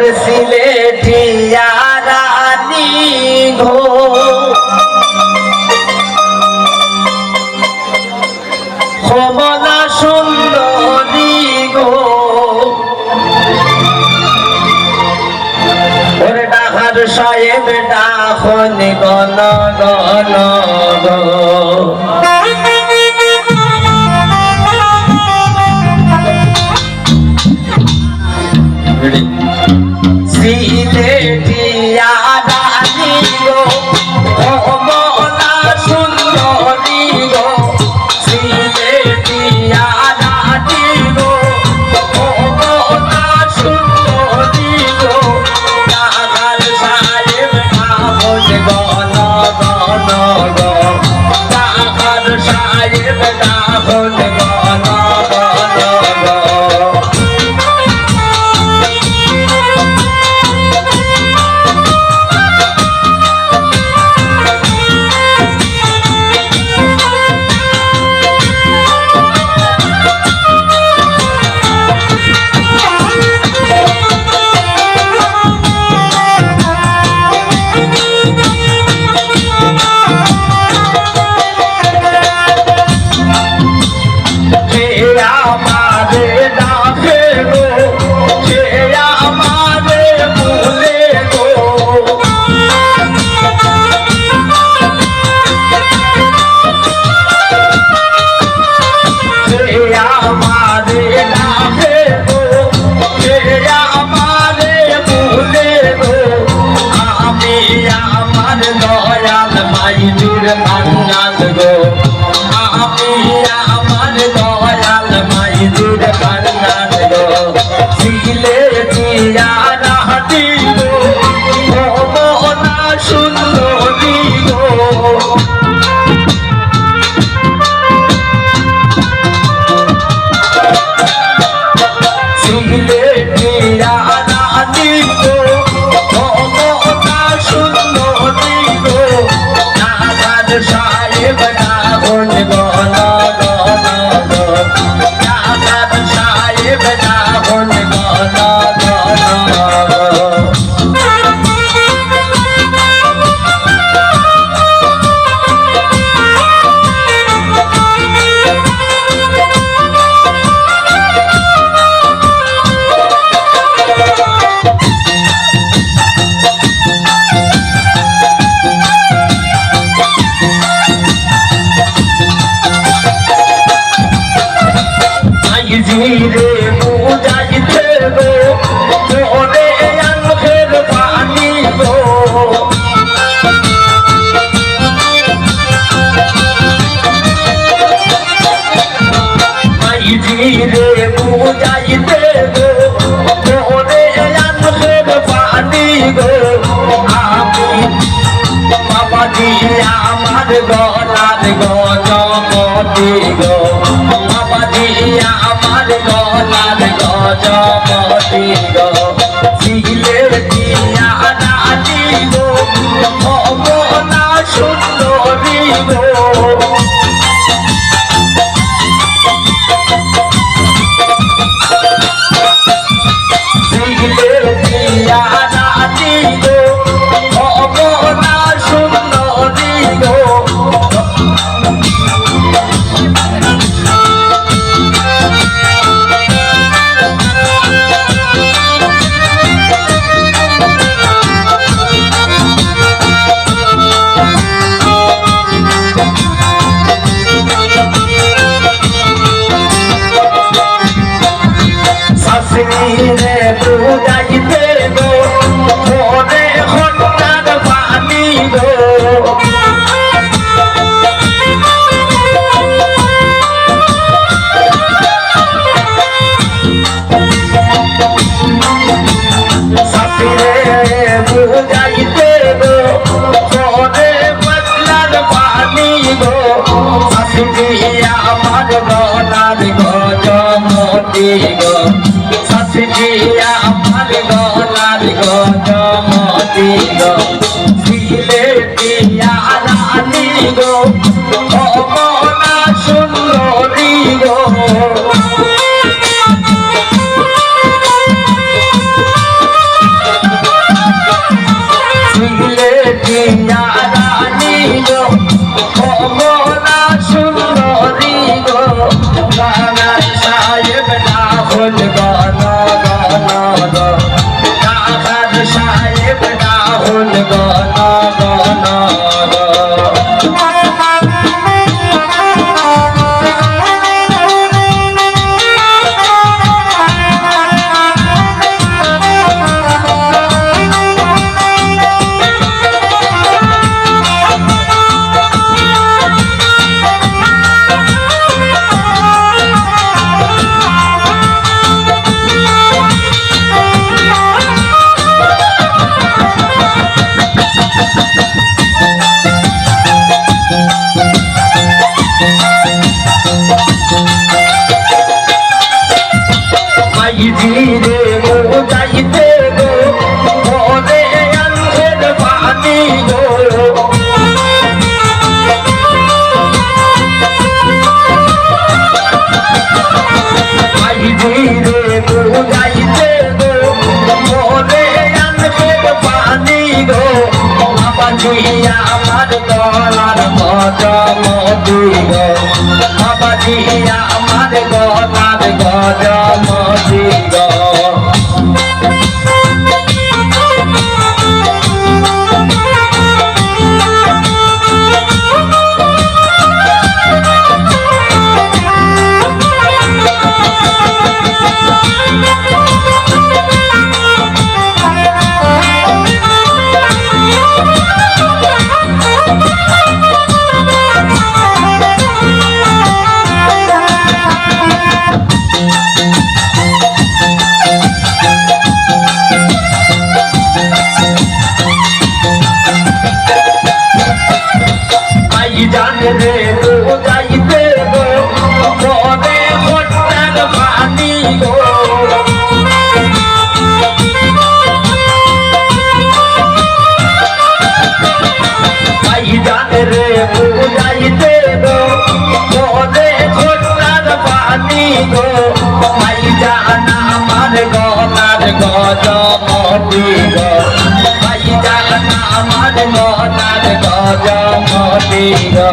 ওর সিলেটিয়া রানী ঘো কমলা সুন্দরী গো ওর ডাকার সাহেব ডাখন গণ গণ গো সিলেটিয়া রানী গো কমলা সুন্দরী গো সিলেটিয়া রানী গো কমলা সুন্দরী গো ডাকার সাহেব ডাখন গণ গণ গো ডাকার সাহেব ডাখন গণ গণ গো আমার গলার গজমতি গো বাবা দিয়া আমার গলার গজমতি গো সিলেটিয়া রানী গো কমলা সুন্দরী গো সিলেটিয়া রানী গো কমলা সুন্দরী গো শাশুড়িরে বুঝাইতে গো ওরে হঠাৎ পানি গো শাশুড়িরে বুঝাইতে গো ওরে বদলার পানি গো শাশুড়ি আমার গলার গজমতি গো শাশুড়িয়া আমার গলার গজমতি গো সিলেটিয়া রানী গো কমলা সুন্দরী গো গো মনে আনছেন পানি গো ধীরে বুঝাইতে গো মনে আনছেন পানি গো বাবাজি আমার গলার গজমতি গো বাবাজি আমার গলার গজমতি গো রে বুঝাইতে গো মনে হঠাৎ পানি গো রে বুঝাইতে গো মনে হঠাৎ পানি গো ভাইজান আমার গলার গজমতি গো ভাইজান আমার গলার গজমতি গো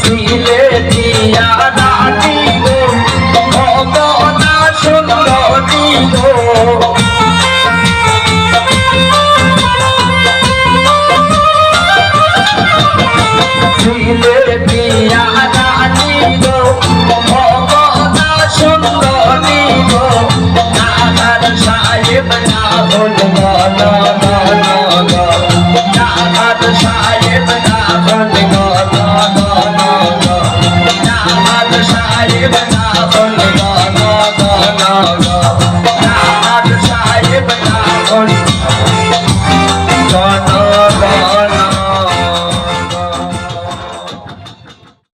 ছিলে দিয়া রানী গো ভগনা সুন্দরী গো